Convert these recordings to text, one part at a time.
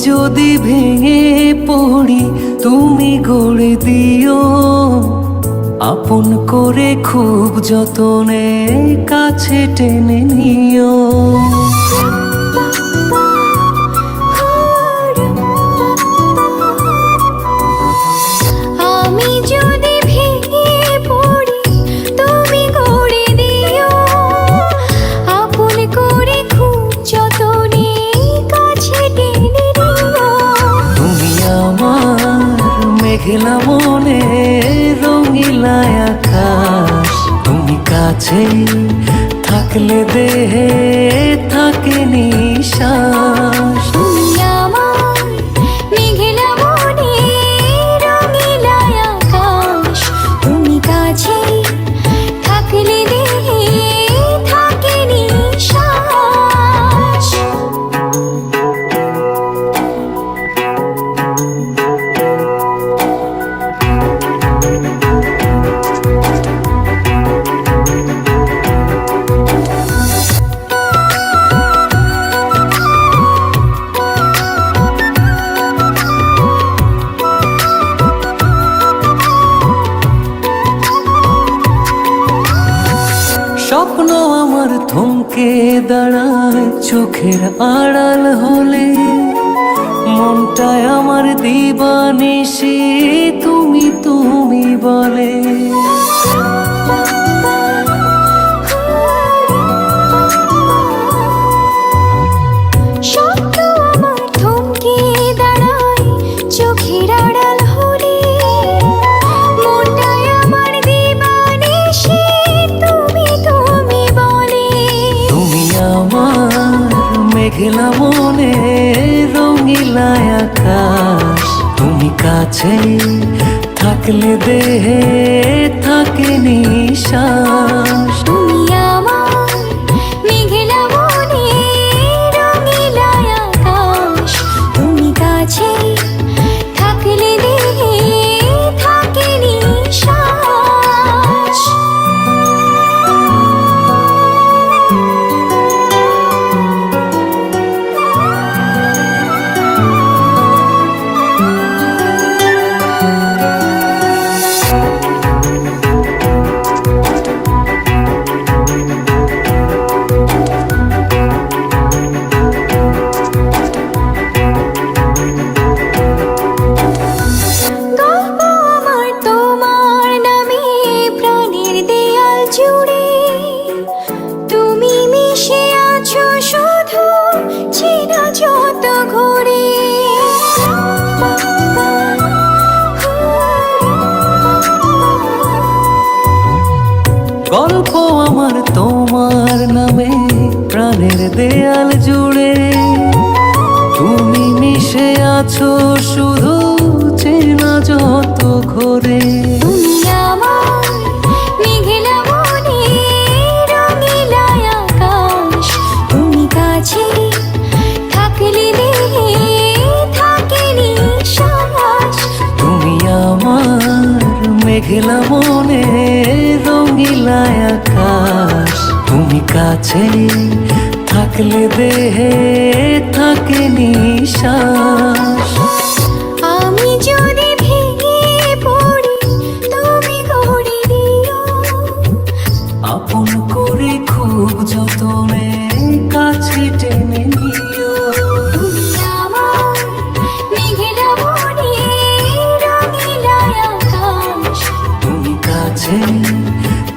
যদি ভেঙে পড়ি তুমি গড়ে দিও, আপন করে খুব যতনে কাছে টেনে নিও। আমি যদি ভেঙে পড়ি তুমি গড়ে দিও, আপন করে খুব যতনে কাছে টেনে নিও। তুমি আমার মেঘলা মনে রঙিলা আকাশ, তুমি কাছে থাকলে দেহে থাকে নিশ্বাস। তুমি আমার মেঘলা মনে রঙিলা আকাশ, তুমি কাছে থাকলে দেহে থাকে নিশ্বাস। স্বপ্ন আমার থমকে দাঁড়ায় চোখের আড়াল হলে, মনটায় আমার দিবানিশি তুমি তুমি বলে। স্বপ্ন আমার থমকে দাঁড়ায় চোখের আড়াল হলে, মনটায় আমার দিবানিশি তুমি তুমি বলে। তুমি আমার মেঘলা মনে রঙিলা আকাশ, তুমি কাছে থাকলে দেহে থাকে নিশ্বাস। তুমি আমার মেঘলা মনে রঙিলা আকাশ, তুমি কাছে থাকলে দেহে থাকে নিশ্বাস। গল্প আমার তোমার নামে প্রাণের দেয়াল জুড়ে, তুমি মিশে আছো শুধু চেনা যত ঘুরে। গল্প আমার তোমার নামে প্রাণের দেয়াল জুড়ে, তুমি মিশে আছো শুধু চেনা যত ঘরে। তুমি আমার মেঘলা মনে রঙিলা আকাশ, তুমি কাছে থাকলে দেহে থাকে নিশ্বাস। তুমি আমার মেঘলা মনে রঙিলা আকাশ, তুমি কাছে থাকলে দেহে থাকে নিশ্বাস। আমি যদি ভেঙে পড়ি তুমি গড়ে দিও, আপন করে খুব যতনে কাছে টেনে নিও। তুমি আমার মেঘলা মনে রঙিলা আকাশ, তুমি কাছে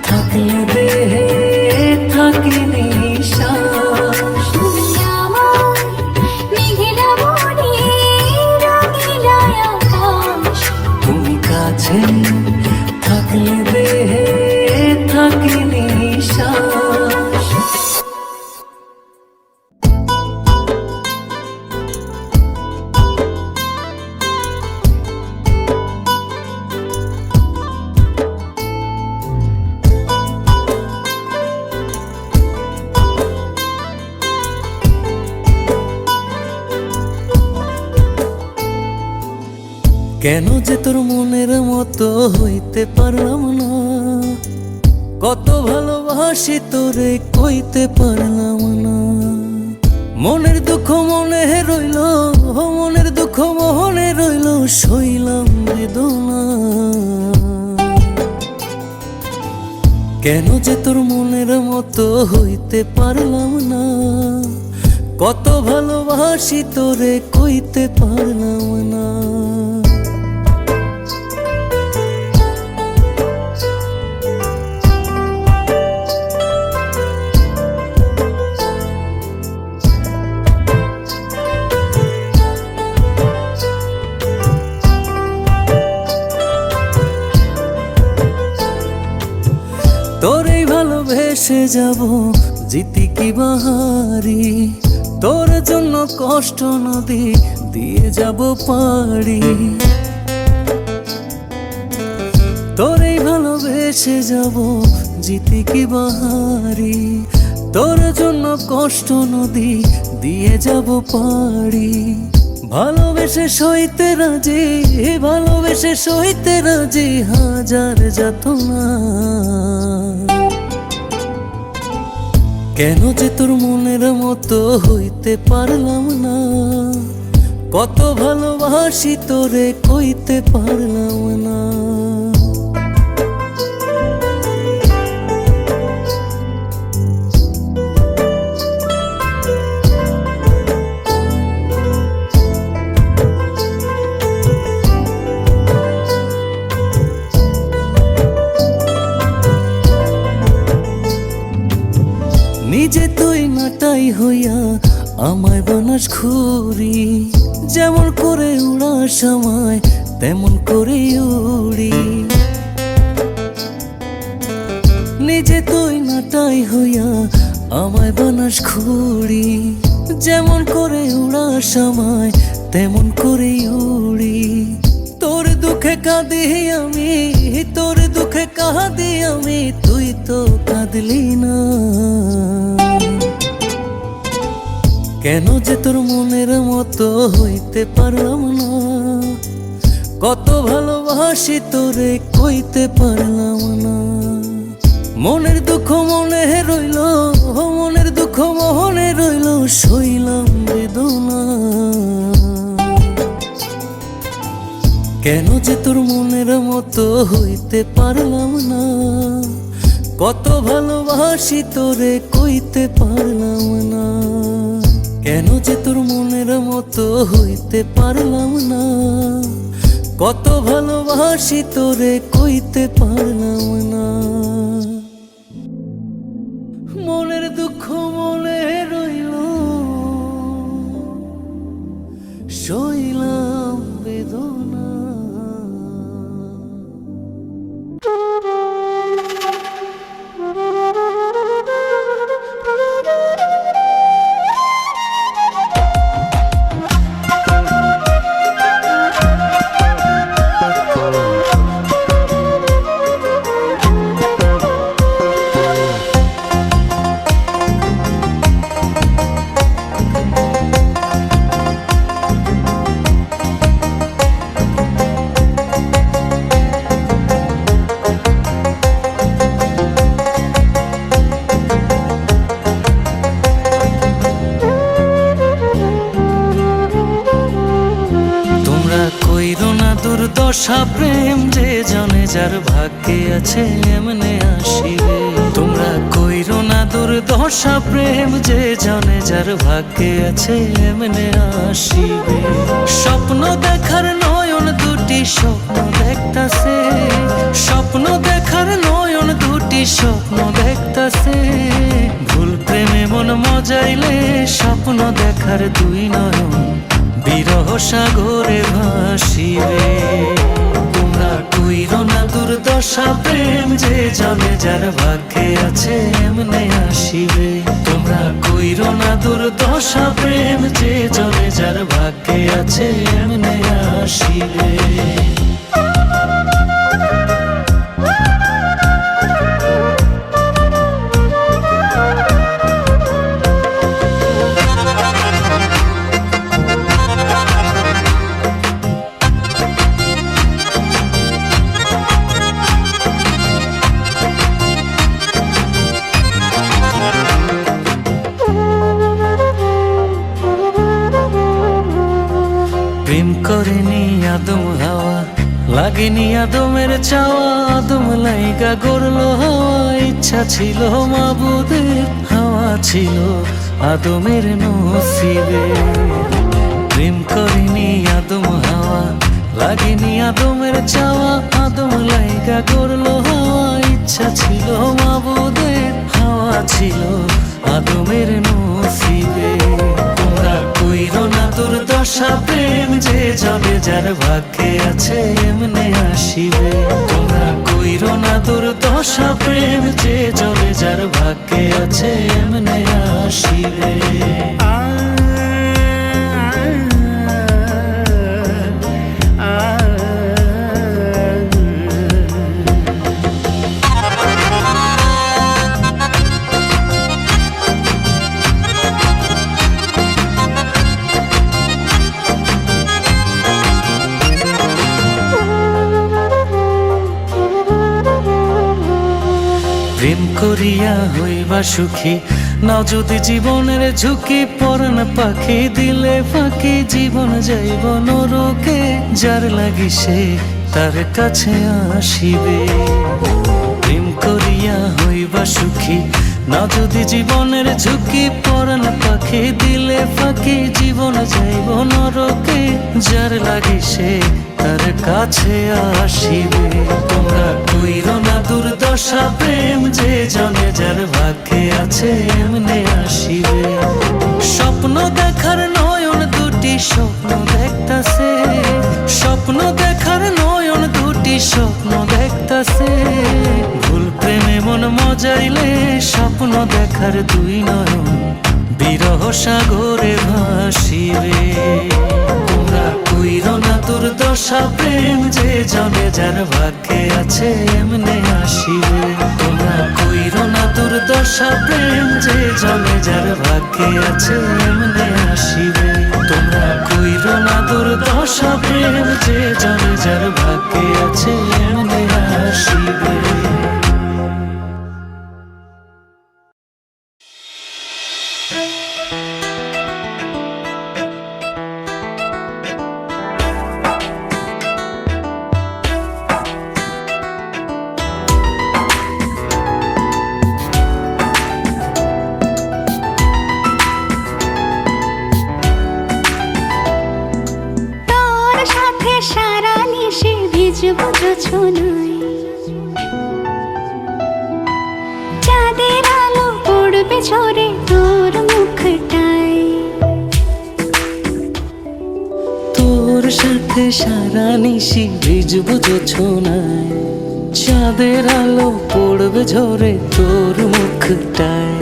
থাকলে দেহে থাকে নিশ্বাস। তুমি আমার মেঘলা মনে রঙিলা আকাশ, তুমি কাছে থাকলে দেহে থাকে নিশ্বাস। কেন যে তোর মনের মতো হইতে পারলাম না, কত ভালোবাসি তোরে কইতে পারলাম না। মনের দুঃখ মনে রইল, মনের দুঃখ মনে রইল, সইলাম বেদনা। কেন যে তোর মনের মতো হইতে পারলাম না, কত ভালোবাসি তোরে কইতে পারলাম না। তোরেই ভালোবেসে যাব জিতি কি বাহারি, তোর জন্য কষ্ট নদী দিয়ে যাব পাড়ি। তোরেই ভালোবেসে যাব জিতি কি বাহারি, তোর জন্য কষ্ট নদী দিয়ে যাব পাড়ি। ভালোবেসে সইতে রাজি, ভালোবেসে সইতে রাজি, হাজার যাতনা। কেন যে তোর মনের মতো হইতে পারলাম না, কত ভালোবাসি তোরে কইতে পারলাম না। নিজে তুই নাটাই হইয়া আমায় বানাস ঘুরি, যেমন করে উড়াস আমায় তেমন করে উড়ি। নিজে তুই নাটাই হইয়া আমায় বানাস ঘুরি, যেমন করে উড়াস আমায় তেমন করে উড়ি। তোর দুঃখে কাঁদি আমি, তোর দুঃখে কাঁদি আমি, তুই তো কাঁদলি না। কেন যে তোর মনের মতো হইতে পারলাম না, কত ভালোবাসি তোরে কইতে পারলাম না। মনের দুঃখ মনে রইল, মনের দুঃখ মনে রইল, সইলাম বেদনা। কেন যে তোর মনের মতো হইতে পারলাম না, কত ভালোবাসি তোরে কইতে পারলাম না। কেন যে তোর মনের মতো হইতে পারলাম না, কত ভালোবাসি তোরে কইতে পারলাম না। মনের দুঃখ মনে রইল, সইলাম বেদনা। দুর্দশা প্রেম যে জানে যার ভাগ্যে আছে এমনে আসিবে। তোমরা কইরো না দুর্দশা প্রেম যে জানে যার ভাগ্যে আছে এমনে আসিবে। স্বপ্ন দেখার নয়ন দুটি স্বপ্ন দেখতাছে, স্বপ্ন দেখার নয়ন দুটি স্বপ্ন দেখতাছে। ভুল প্রেমে মন মজাইলে স্বপ্ন দেখার দুই নয়ন বিরহ সাগরে ভাসিবে। তোমরা কইরো না দুর্দশা প্রেম যে জানে যার ভাগ্যে আছে এমনে আসিবে। তোমরা কইরো না দুর্দশা প্রেম যে জানে যার ভাগ্যে আছে এমনে আসিবে। প্রেম করেনি আদম হাওয়া, লাগেনি আদমের চাওয়া, আদম লাইগা গড়লো হাওয়া। ইচ্ছা ছিল মাবুদের, হাওয়া ছিল আদমের নসিবে। প্রেম করেনি আদম হাওয়া, লাগেনি আদমের চাওয়া, আদম লাইগা গড়লো হাওয়া। ইচ্ছা ছিল মাবুদের, হাওয়া ছিল আদমের নসিবে। তোমরা কইরো না দুর্দশা, প্রেম যে যাবে যার ভাগ্যে আছে এমনে আসিবে। তোমরা কইরো না দুর্দশা, প্রেম যে যাবে যার ভাগ্যে আছে এমনে আসিবে। প্রেম করিয়া হইবা সুখী, নাও যদি জীবনের ঝুঁকি। পরাণ পাখি দিলে ফাঁকি, জীবন যাইব নরকে। যার লাগি সে তার কাছে আসিবে। প্রেম করিয়া হইবা সুখী, নাও যদি জীবনের ঝুঁকি। পরাণ পাখি দিলে ফাঁকি, জীবন যাইব নরকে। যার লাগি সে তার কাছে আসিবে। তোমরা কইরো না দুর্দশা, প্রেম যে জনে যার ভাগ্যে আছে এমনে আসিবে। স্বপ্ন দেখার নয়ন দুটি স্বপ্ন দেখতাছে, স্বপ্ন দেখার নয়ন দুটি স্বপ্ন দেখতাছে। ভুল প্রেমে মন মজাইলে, স্বপ্ন দেখার দুই নয়ন বিরহ সাগরে ভাসিবে। তোমরা কইরো না দুর্দশা, প্রেম যে জনে যার ভাগ্যে আছে এমনে আসিবে। তোমরা কইরো না দুর্দশা, প্রেম যে জনে যার ভাগ্যে আছে এমনে আসিবে। তোমরা কইরো না দুর্দশা, প্রেম যে জনে যার ভাগ্যে আছে এমনে আসিবে। তোর সাথে সারা নিশে ভিজবো জোছনায়, চাঁদের আলো পড়বে ঝরে তোর মুখটায়। তোর সাথে সারা নিশি ভিজবো জোছনায়, চাঁদের আলো পড়বে ঝরে তোর মুখটায়।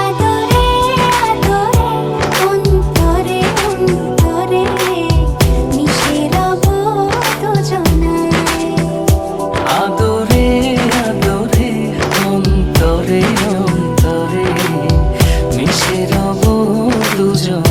আদরে আদরে অন্তরে অন্তরে মিশে রব দুজনায়। আদরে আদরে অন্তরে অন্তরে মিশে রব দুজনায়।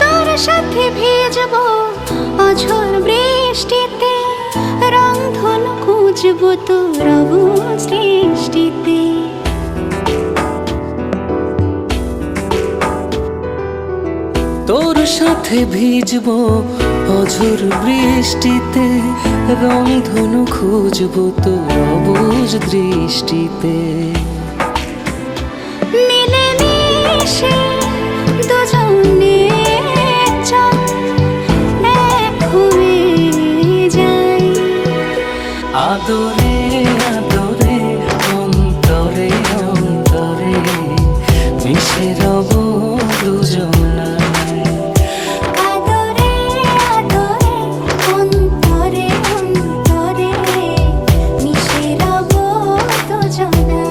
তোর সাথে ভিজবো অঝোর বৃষ্টিতে, রংধনু খুঁজবো তোর সৃষ্টিতে। তোর সাথে ভিজবো অঝোর বৃষ্টিতে, রংধনু খুঁজবো তোর অবুঝ দৃষ্টিতে। মিলে মিশে দুজনে চল এক হয়ে যাই। আদরে আদরে অন্তরে অন্তরে মিশে রব দুজনায়। আদরে আদরে অন্তরে অন্তরে মিশে রব দুজনায়।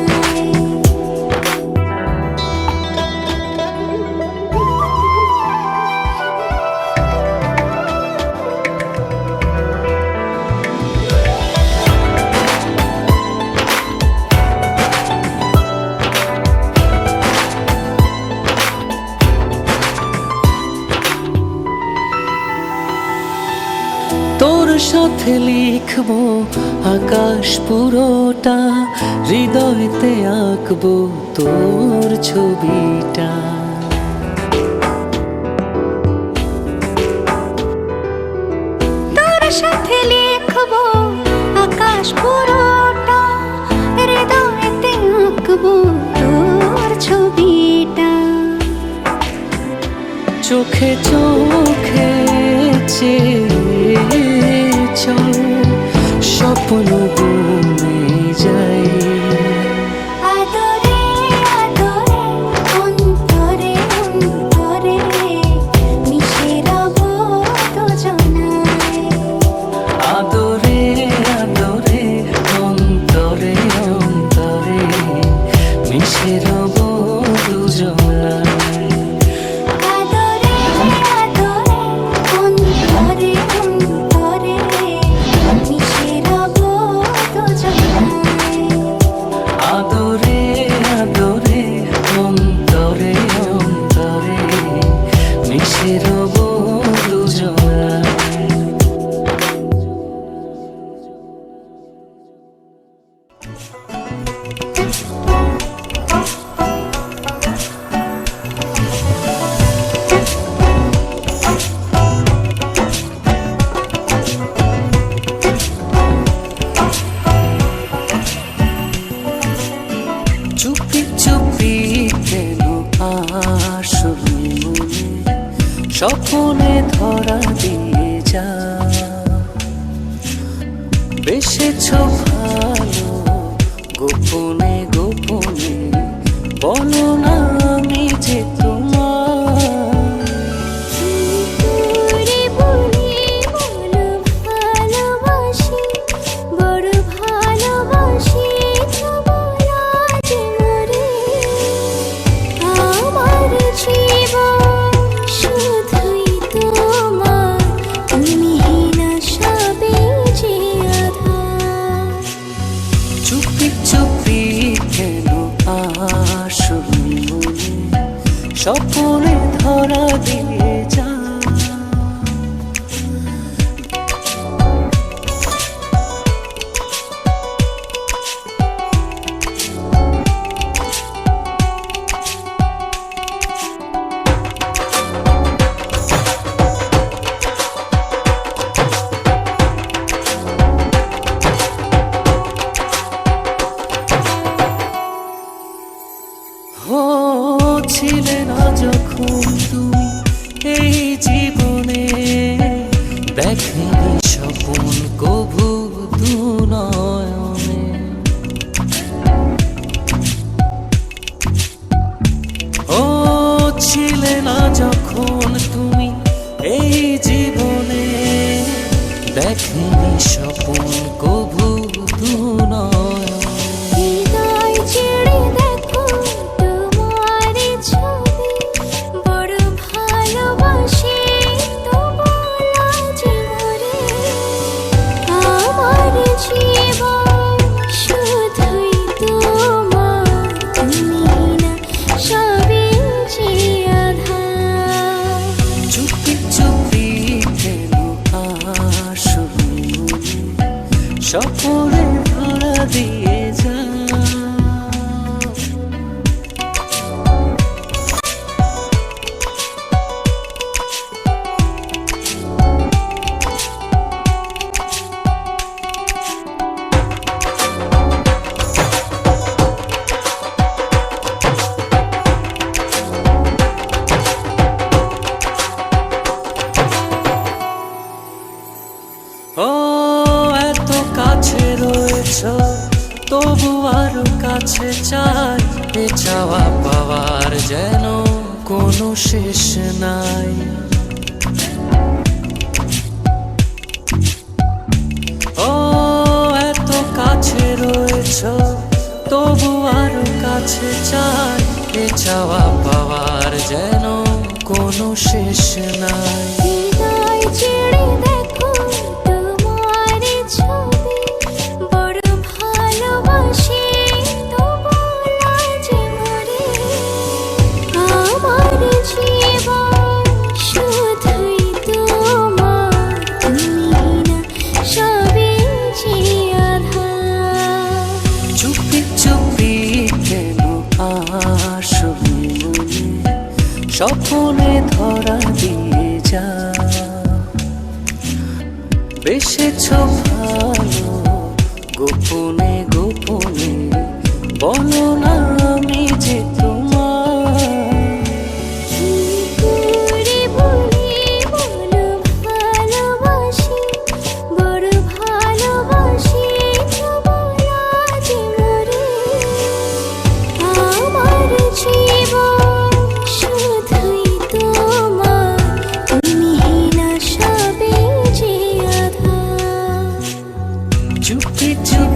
সাথে লিখবো আকাশ পুরোটা, হৃদয়তে আঁকবো তোর ছবিটা। তোর সাথে লিখবো আকাশ পুরোটা, হৃদয়েতে আঁকবো তোর ছবিটা। চোখে চোখে চেয়ে চল, স্বপ্ন বনে যাই। আদরে আদরে অন্তরে অন্তরে মিশে রব দুজনায়। আদরে আদরে অন্তরে অন্তরে মিশে রব দুজনায়। আদরে আদরে অন্তরে অন্তরে মিশে রব দুজনায়। আদরে আদরে অন্তরে অন্তরে মিশে রব দুজনায়। চুপি চুপি কেন আসলি মনে, স্বপ্নে ধরা দিয়ে যা। বেসেছ ভালো গোপনে গোপনে, বলো না আমি যে তোমার। তোরে বলি বলো ভালোবাসি, বড় ভালোবাসি বলা যে মরে। আমার জীবন শুধুই তোমার, তুমি না সবে যে আধার। চুপি চুপি কেন আসলি মনে, স্বপ্নে ধরা দিয়ে যা। ও ছিলে না যখন তুমি এই জীবনে, দেখেনি স্বপন কভু দু নয়নে। ও ছিলে না যখন তুমি এই জীবনে, দেখেনি স্বপন কভু দু নয়নে। হৃদয় ছেড়ে দেখো তোমার ছবি, বড় ভালোবাসি তো বলা যে মরে। আমার জীবন শুধুই তোমার, তুমি না সবে যে আধার। চুপি চুপি কেন আসলি মনে, স্বপ্নে ধরা দিয়ে যা। ও এত কাছে রয়েছ, তবু আরো কাছে চাই। এ চাওয়া পাওয়ার যেন কোনো শেষ নাই। ও এত কাছে রয়েছ, তবু আরো কাছে চাই। এ চাওয়া পাওয়ার যেন কোনো শেষ নাই। হৃদয় ছেড়ে দেখো তোমার ছবি, বড় ভালোবাসি তো বলা যে মরে। আমার জীবন শুধুই তোমার, তুমি না স্বপ্নে ধরা দিয়ে যা বেসেছ ভালো গোপনে গোপনে বলো না আমি যে তোমার করে বলি বলো ভালোবাসি বড় ভালোবাসি বলা যে মোরে আমার জীবন শুধুই তোমার তুমি না সবে যে আধার চুপি চুপি